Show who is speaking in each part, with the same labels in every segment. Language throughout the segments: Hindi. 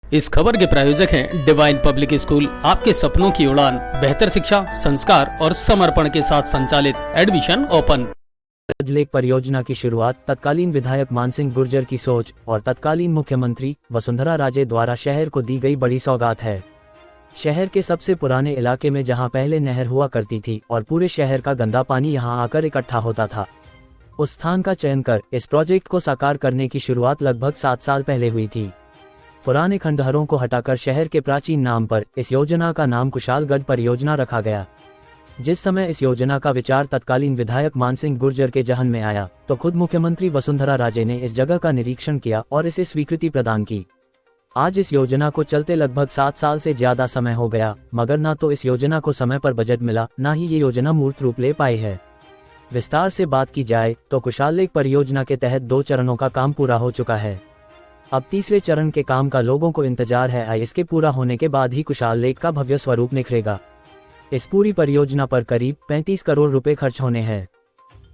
Speaker 1: इस खबर के प्रायोजक हैं डिवाइन पब्लिक स्कूल, आपके सपनों की उड़ान, बेहतर शिक्षा, संस्कार और समर्पण के साथ संचालित। Admission open.
Speaker 2: लेक परियोजना की शुरुआत तत्कालीन विधायक मानसिंह गुर्जर की सोच और तत्कालीन मुख्यमंत्री वसुंधरा राजे द्वारा शहर को दी गई बड़ी सौगात है। शहर के सबसे पुराने इलाके में जहां पहले नहर हुआ करती थी और पूरे शहर का गंदा पानी यहां आकर इकट्ठा होता था, उस स्थान का चयन कर इस प्रोजेक्ट को साकार करने की शुरुआत लगभग 7 साल पहले हुई थी। पुराने खंडहरों को हटाकर शहर के प्राचीन नाम पर इस योजना का नाम कुशालगढ़ परियोजना रखा गया। जिस समय इस योजना का विचार तत्कालीन विधायक मानसिंह गुर्जर के जहन में आया तो खुद मुख्यमंत्री वसुंधरा राजे ने इस जगह का निरीक्षण किया और इसे स्वीकृति प्रदान की। आज इस योजना को चलते लगभग 7 साल से ज्यादा समय हो गया, मगर न तो इस योजना को समय पर बजट मिला, न ही ये योजना मूर्त रूप ले पाई है। विस्तार से बात की जाए तो कुशाल लेक परियोजना के तहत 2 चरणों का काम पूरा हो चुका है। अब तीसरे चरण के काम का लोगों को इंतजार है। इसके पूरा होने के बाद ही कुशाल लेक का भव्य स्वरूप निखरेगा। इस पूरी परियोजना पर करीब 35 करोड़ रुपए खर्च होने हैं।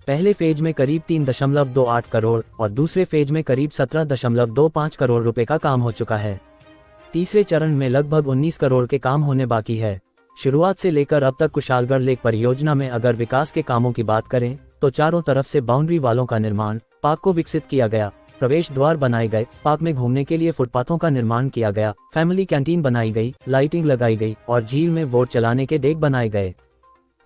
Speaker 2: पहले फेज में करीब 3.28 करोड़ और दूसरे फेज में करीब 17.25 करोड़ रुपए का काम हो चुका है। तीसरे चरण में लगभग 19 करोड़ के काम होने बाकी है। शुरुआत से लेकर अब तक कुशालगढ़ लेक परियोजना में अगर विकास के कामों की बात करें तो चारों तरफ से बाउंड्री वालों का निर्माण, पार्क को विकसित किया गया, प्रवेश द्वार बनाए गए, पार्क में घूमने के लिए फुटपाथों का निर्माण किया गया, फैमिली कैंटीन बनाई गई, लाइटिंग लगाई गई और झील में बोट चलाने के डेक बनाए गए।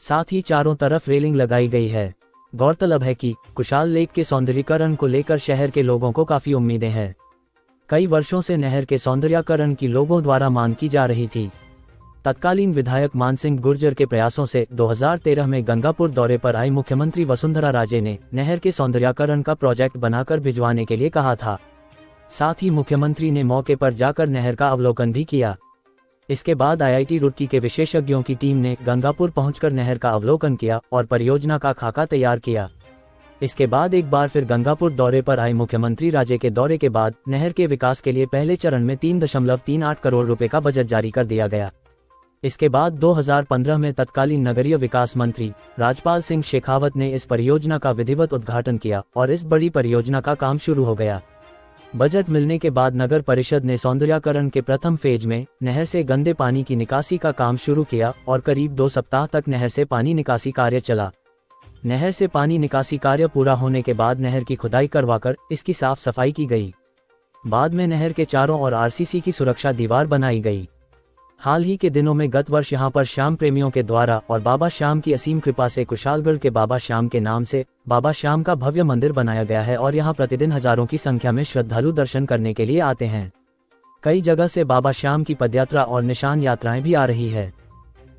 Speaker 2: साथ ही चारों तरफ रेलिंग लगाई गई है। गौरतलब है कि कुशाल लेक के सौंदर्यीकरण को लेकर शहर के लोगों को काफी उम्मीदें हैं। कई वर्षों से नहर के सौंदर्यीकरण की लोगों द्वारा मांग की जा रही थी। तत्कालीन विधायक मानसिंह गुर्जर के प्रयासों से 2013 में गंगापुर दौरे पर आई मुख्यमंत्री वसुंधरा राजे ने नहर के सौंदर्यीकरण का प्रोजेक्ट बनाकर भिजवाने के लिए कहा था। साथ ही मुख्यमंत्री ने मौके पर जाकर नहर का अवलोकन भी किया। इसके बाद IIT रुड़की के विशेषज्ञों की टीम ने गंगापुर पहुंचकर नहर का अवलोकन किया और परियोजना का खाका तैयार किया। इसके बाद एक बार फिर गंगापुर दौरे पर आए मुख्यमंत्री राजे के दौरे के बाद नहर के विकास के लिए पहले चरण में 3.38 करोड़ रुपए का बजट जारी कर दिया गया। इसके बाद 2015 में तत्कालीन नगरीय विकास मंत्री राजपाल सिंह शेखावत ने इस परियोजना का विधिवत उद्घाटन किया और इस बड़ी परियोजना का काम शुरू हो गया। बजट मिलने के बाद नगर परिषद ने सौंदर्यीकरण के प्रथम फेज में नहर से गंदे पानी की निकासी का काम शुरू किया और करीब 2 सप्ताह तक नहर से पानी निकासी कार्य चला। नहर से पानी निकासी कार्य पूरा होने के बाद नहर की खुदाई करवाकर इसकी साफ सफाई की गई। बाद में नहर के चारों ओर RCC की सुरक्षा दीवार बनाई गई। हाल ही के दिनों में गत वर्ष यहां पर श्याम प्रेमियों के द्वारा और बाबा श्याम की असीम कृपा से कुशालगढ़ के बाबा श्याम के नाम से बाबा श्याम का भव्य मंदिर बनाया गया है और यहां प्रतिदिन हजारों की संख्या में श्रद्धालु दर्शन करने के लिए आते हैं। कई जगह से बाबा श्याम की पदयात्रा और निशान यात्राएं भी आ रही है।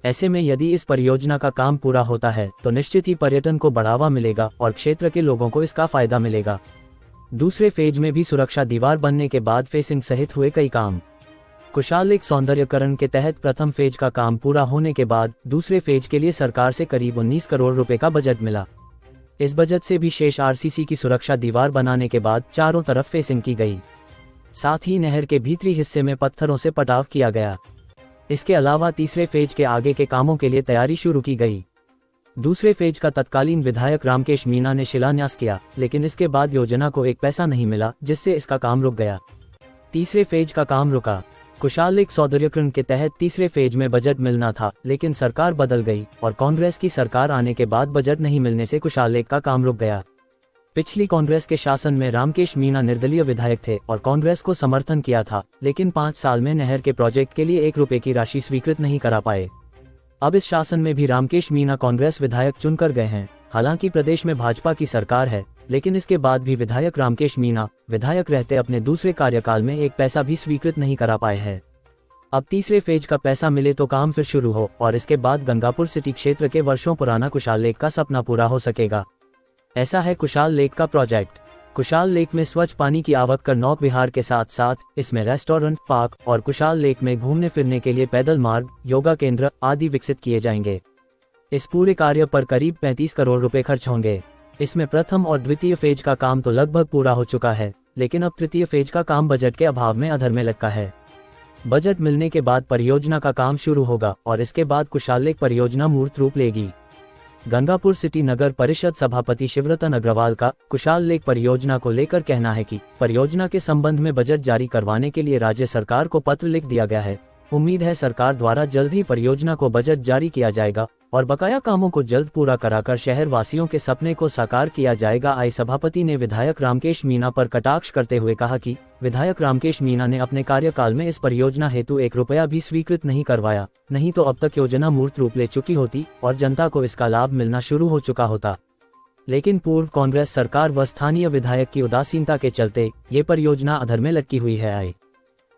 Speaker 2: ऐसे में यदि इस परियोजना का काम पूरा होता है तो निश्चित ही पर्यटन को बढ़ावा मिलेगा और क्षेत्र के लोगों को इसका फायदा मिलेगा। दूसरे फेज में भी सुरक्षा दीवार बनने के बाद फेसिंग सहित हुए कई काम। कुशाल लेक सौंदर्यीकरण के तहत प्रथम फेज का काम पूरा होने के बाद दूसरे फेज के लिए सरकार से करीब 19 करोड़ रुपए का बजट मिला। इस बजट से भी शेष RCC की सुरक्षा दीवार बनाने के बाद चारों तरफ फेसिंग की गई। साथ ही नहर के भीतरी हिस्से में पत्थरों से पटाव किया गया। इसके अलावा तीसरे फेज के आगे के कामों के लिए तैयारी शुरू की गई। दूसरे फेज का तत्कालीन विधायक रामकेश मीणा ने शिलान्यास किया, लेकिन इसके बाद योजना को एक पैसा नहीं मिला, जिससे इसका काम रुक गया। तीसरे फेज का काम रुका। कुशाल लेक सौंदर्यीकरण के तहत तीसरे फेज में बजट मिलना था, लेकिन सरकार बदल गई और कांग्रेस की सरकार आने के बाद बजट नहीं मिलने से कुशाल लेक का काम रुक गया। पिछली कांग्रेस के शासन में रामकेश मीणा निर्दलीय विधायक थे और कांग्रेस को समर्थन किया था, लेकिन 5 साल में नहर के प्रोजेक्ट के लिए 1 रुपए की राशि स्वीकृत नहीं करा पाए। अब इस शासन में भी रामकेश मीणा कांग्रेस विधायक चुनकर गए हैं। हालांकि प्रदेश में भाजपा की सरकार है, लेकिन इसके बाद भी विधायक रामकेश मीणा विधायक रहते अपने दूसरे कार्यकाल में 1 पैसा भी स्वीकृत नहीं करा पाए हैं। अब तीसरे फेज का पैसा मिले तो काम फिर शुरू हो और इसके बाद गंगापुर सिटी क्षेत्र के वर्षों पुराना कुशाल लेक का सपना पूरा हो सकेगा। ऐसा है कुशाल लेक का प्रोजेक्ट। कुशाल लेक में स्वच्छ पानी की आवक कर नौक विहार के साथ साथ इसमें रेस्टोरेंट, पार्क और कुशाल लेक में घूमने फिरने के लिए पैदल मार्ग, योगा केंद्र आदि विकसित किए जाएंगे। इस पूरे कार्य पर करीब 35 करोड़ रुपए खर्च होंगे। इसमें प्रथम और द्वितीय फेज का काम तो लगभग पूरा हो चुका है, लेकिन अब तृतीय फेज का काम बजट के अभाव में अधर में लटका है। बजट मिलने के बाद परियोजना का काम शुरू होगा और इसके बाद कुशाल लेक परियोजना मूर्त रूप लेगी। गंगापुर सिटी नगर परिषद सभापति शिवरतन अग्रवाल का कुशाल लेक परियोजना को लेकर कहना है कि परियोजना के संबंध में बजट जारी करवाने के लिए राज्य सरकार को पत्र लिख दिया गया है। उम्मीद है सरकार द्वारा जल्द ही परियोजना को बजट जारी किया जाएगा और बकाया कामों को जल्द पूरा कराकर शहर वासियों के सपने को साकार किया जाएगा। आई सभापति ने विधायक रामकेश मीणा पर कटाक्ष करते हुए कहा कि विधायक रामकेश मीणा ने अपने कार्यकाल में इस परियोजना हेतु 1 रुपया भी स्वीकृत नहीं करवाया, नहीं तो अब तक योजना मूर्त रूप ले चुकी होती और जनता को इसका लाभ मिलना शुरू हो चुका होता। लेकिन पूर्व कांग्रेस सरकार व स्थानीय विधायक की उदासीनता के चलते ये परियोजना अधर में लटकी हुई है। आई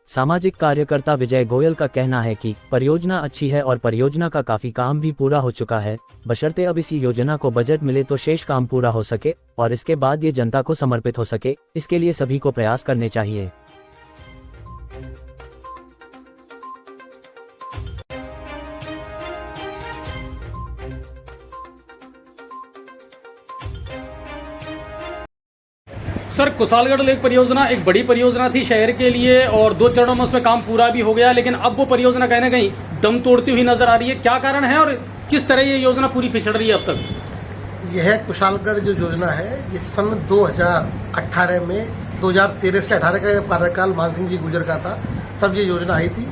Speaker 2: सामाजिक कार्यकर्ता विजय गोयल का कहना है कि परियोजना अच्छी है और परियोजना का काफी काम भी पूरा हो चुका है, बशर्ते अब इसी योजना को बजट मिले तो शेष काम पूरा हो सके और इसके बाद ये जनता को समर्पित हो सके। इसके लिए सभी को प्रयास करने चाहिए।
Speaker 1: सर, कुशालगढ़ लेक परियोजना एक बड़ी परियोजना थी शहर के लिए और 2 चरणों में उसमें काम पूरा भी हो गया, लेकिन अब वो परियोजना कहीं ना कहीं दम तोड़ती हुई नजर आ रही है। क्या कारण है और किस तरह ये योजना पूरी पिछड़ रही है अब तक?
Speaker 3: यह कुशालगढ़ जो योजना है ये सन 2018 में 2013 से 18 का कार्यकाल मानसिंह जी गुर्जर का था, तब ये योजना आई थी।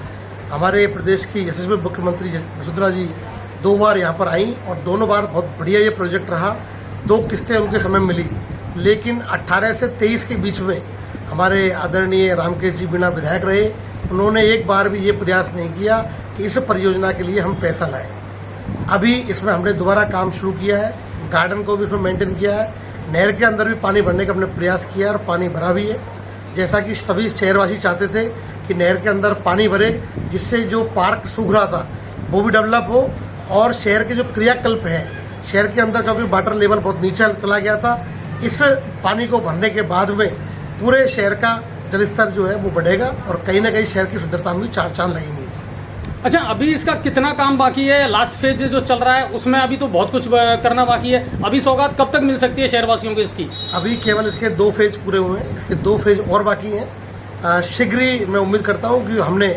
Speaker 3: हमारे प्रदेश की यशस्वी मुख्यमंत्री वसुंधरा जी 2 बार यहाँ पर आई और दोनों बार बहुत बढ़िया ये प्रोजेक्ट रहा। 2 किस्तें उनके समय मिली, लेकिन 18 से 23 के बीच में हमारे आदरणीय रामकेश जी मीणा विधायक रहे। उन्होंने एक बार भी ये प्रयास नहीं किया कि इस परियोजना के लिए हम पैसा लाएं। अभी इसमें हमने दोबारा काम शुरू किया है, गार्डन को भी इसमें मेंटेन किया है, नहर के अंदर भी पानी भरने का हमने प्रयास किया और पानी भरा भी है। जैसा कि सभी शहरवासी चाहते थे कि नहर के अंदर पानी भरे, जिससे जो पार्क सूख रहा था वो भी डेवलप हो और शहर के जो क्रियाकल्प हैं शहर के अंदर, क्योंकि वाटर लेवल बहुत नीचे चला गया था, इस पानी को भरने के बाद में पूरे शहर का जलस्तर जो है वो बढ़ेगा और कहीं ना कहीं शहर की सुंदरता में 4 चांद लगेंगे।
Speaker 1: अच्छा, अभी इसका कितना काम बाकी है? लास्ट फेज जो चल रहा है उसमें अभी तो बहुत कुछ करना बाकी है। अभी सौगात कब तक मिल सकती है शहरवासियों को इसकी?
Speaker 3: अभी केवल इसके 2 फेज पूरे हुए हैं, इसके 2 फेज और बाकी हैं। शीघ्र ही मैं उम्मीद करता हूँ कि हमने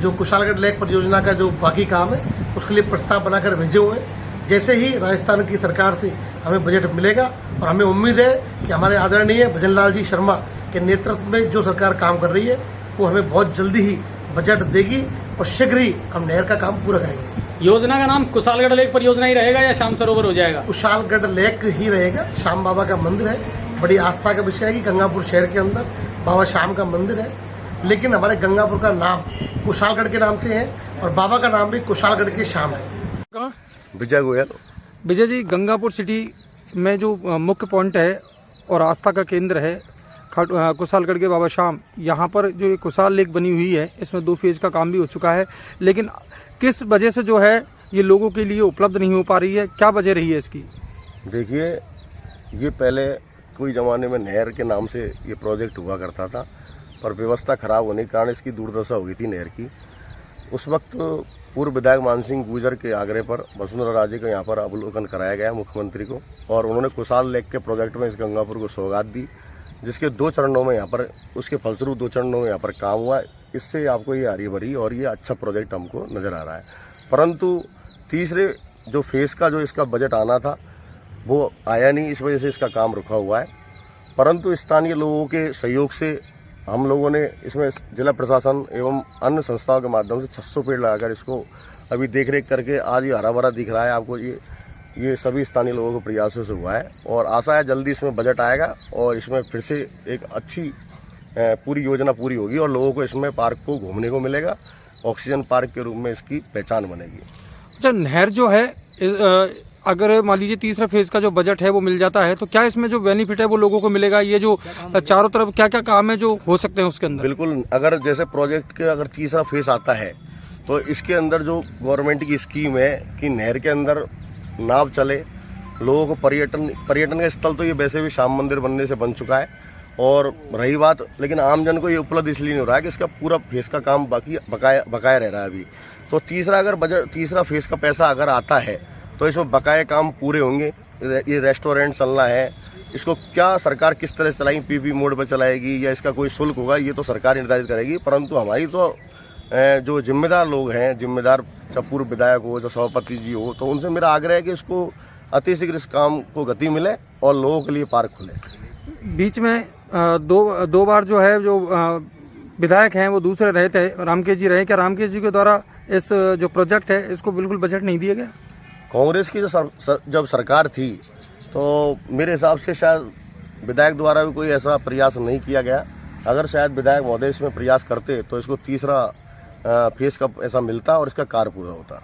Speaker 3: जो कुशालगढ़ लेक परियोजना का जो बाकी काम है उसके लिए प्रस्ताव बनाकर भेजे हुए हैं। जैसे ही राजस्थान की सरकार से हमें बजट मिलेगा और हमें उम्मीद है कि हमारे आदरणीय भजनलाल जी शर्मा के नेतृत्व में जो सरकार काम कर रही है वो हमें बहुत जल्दी ही बजट देगी और शीघ्र ही हम नहर का काम पूरा करेंगे।
Speaker 1: योजना का नाम कुशालगढ़ लेक परियोजना ही रहेगा या श्याम सरोवर हो जाएगा?
Speaker 3: कुशालगढ़ लेक ही रहेगा। श्याम बाबा का मंदिर है, बड़ी आस्था का विषय है कि गंगापुर शहर के अंदर बाबा श्याम का मंदिर है, लेकिन हमारे गंगापुर का नाम कुशालगढ़ के नाम से है और बाबा का नाम भी कुशालगढ़ के श्याम है।
Speaker 4: विजय गोयल।
Speaker 5: विजय जी, गंगापुर सिटी में जो मुख्य पॉइंट है और आस्था का केंद्र है कुशालगढ़ के बाबा श्याम, यहाँ पर जो कुशाल लेक बनी हुई है इसमें 2 फेज का काम भी हो चुका है, लेकिन किस वजह से जो है ये लोगों के लिए उपलब्ध नहीं हो पा रही है? क्या वजह रही है इसकी?
Speaker 4: देखिए, ये पहले कोई ज़माने में नहर के नाम से ये प्रोजेक्ट हुआ करता था, पर व्यवस्था खराब होने के कारण इसकी दुर्दशा हो गई थी नहर की। उस वक्त पूर्व विधायक मानसिंह गुर्जर के आग्रह पर वसुंधरा राजे को यहाँ पर अवलोकन कराया गया मुख्यमंत्री को और उन्होंने कुशाल लेक के प्रोजेक्ट में इस गंगापुर को सौगात दी, जिसके 2 चरणों में यहाँ पर उसके फलस्वरूप 2 चरणों में यहाँ पर काम हुआ। इससे आपको ये हरी भरी और ये अच्छा प्रोजेक्ट हमको नज़र आ रहा है। परंतु तीसरे जो फेज़ का जो इसका बजट आना था वो आया नहीं, इस वजह से इसका काम रुका हुआ है। परंतु स्थानीय लोगों के सहयोग से हम लोगों ने इसमें जिला प्रशासन एवं अन्य संस्थाओं के माध्यम से 600 पेड़ लगाकर इसको अभी देख रेख करके आज ये हरा भरा दिख रहा है आपको। ये सभी स्थानीय लोगों के प्रयासों से हुआ है और आशा है जल्दी इसमें बजट आएगा और इसमें फिर से एक अच्छी पूरी योजना पूरी होगी और लोगों को इसमें पार्क को घूमने को मिलेगा, ऑक्सीजन पार्क के रूप में इसकी पहचान बनेगी।
Speaker 5: अच्छा, नहर जो है अगर मान लीजिए तीसरा फेज का जो बजट है वो मिल जाता है तो क्या इसमें जो बेनिफिट है वो लोगों को मिलेगा? ये जो चारों तरफ क्या क्या काम है जो हो सकते हैं उसके अंदर?
Speaker 4: बिल्कुल, अगर जैसे प्रोजेक्ट के अगर तीसरा फेज आता है तो इसके अंदर जो गवर्नमेंट की स्कीम है कि नहर के अंदर नाव चले, लोगों को पर्यटन का स्थल तो ये वैसे भी श्याम मंदिर बनने से बन चुका है और रही बात, लेकिन आमजन को ये उपलब्ध इसलिए नहीं हो रहा है कि इसका पूरा फेज का काम बकाया रह रहा है अभी। तो तीसरा फेज का पैसा अगर आता है तो इसमें बकाया काम पूरे होंगे। ये रेस्टोरेंट चलना है, इसको क्या सरकार किस तरह चलाएगी, पीपी मोड पर चलाएगी या इसका कोई शुल्क होगा, ये तो सरकार निर्धारित करेगी। परंतु हमारी तो जो जिम्मेदार लोग हैं, जिम्मेदार चाहे पूर्व विधायक हो, चाहे सभापति जी हो, तो उनसे मेरा आग्रह है कि इसको अतिशीघ्र इस काम को गति मिले और लोगों के लिए पार्क खुले।
Speaker 5: बीच में दो बार जो है जो विधायक हैं वो दूसरे रहे थे, रामकेश जी रहे। क्या रामकेश जी के द्वारा इस जो प्रोजेक्ट है इसको बिल्कुल बजट नहीं दिया गया?
Speaker 4: कांग्रेस की जब सरकार थी तो मेरे हिसाब से शायद विधायक द्वारा भी कोई ऐसा प्रयास नहीं किया गया। अगर शायद विधायक महोदय इसमें प्रयास करते तो इसको तीसरा फेज का ऐसा मिलता और इसका कार्य पूरा होता।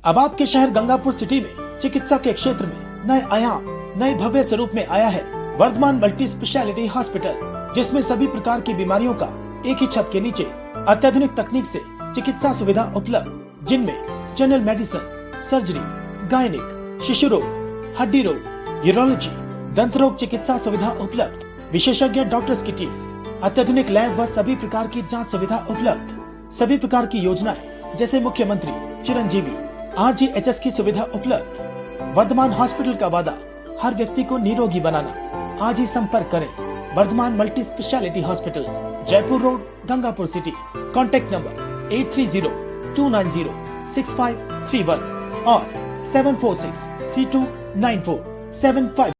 Speaker 6: अब आपके शहर गंगापुर सिटी में चिकित्सा के क्षेत्र में नए आयाम, नए भव्य स्वरूप में आया है वर्धमान मल्टी स्पेशलिटी हॉस्पिटल, जिसमें सभी प्रकार की बीमारियों का एक ही छत के नीचे अत्याधुनिक तकनीक से चिकित्सा सुविधा उपलब्ध, जिनमें जनरल मेडिसिन, सर्जरी, गायनिक, शिशु रोग, हड्डी रोग, यूरोलॉजी, दंत रोग चिकित्सा सुविधा उपलब्ध, विशेषज्ञ डॉक्टर्स की टीम, अत्याधुनिक लैब व सभी प्रकार की जांच सुविधा उपलब्ध, सभी प्रकार की योजनाएं जैसे मुख्यमंत्री चिरंजीवी RGHS की सुविधा उपलब्ध। वर्धमान हॉस्पिटल का वादा हर व्यक्ति को निरोगी बनाना। आज ही संपर्क करें Vardhman multi speciality hospital, Jaipur road, Gangapur city. Contact number 8302906531 और 746329475।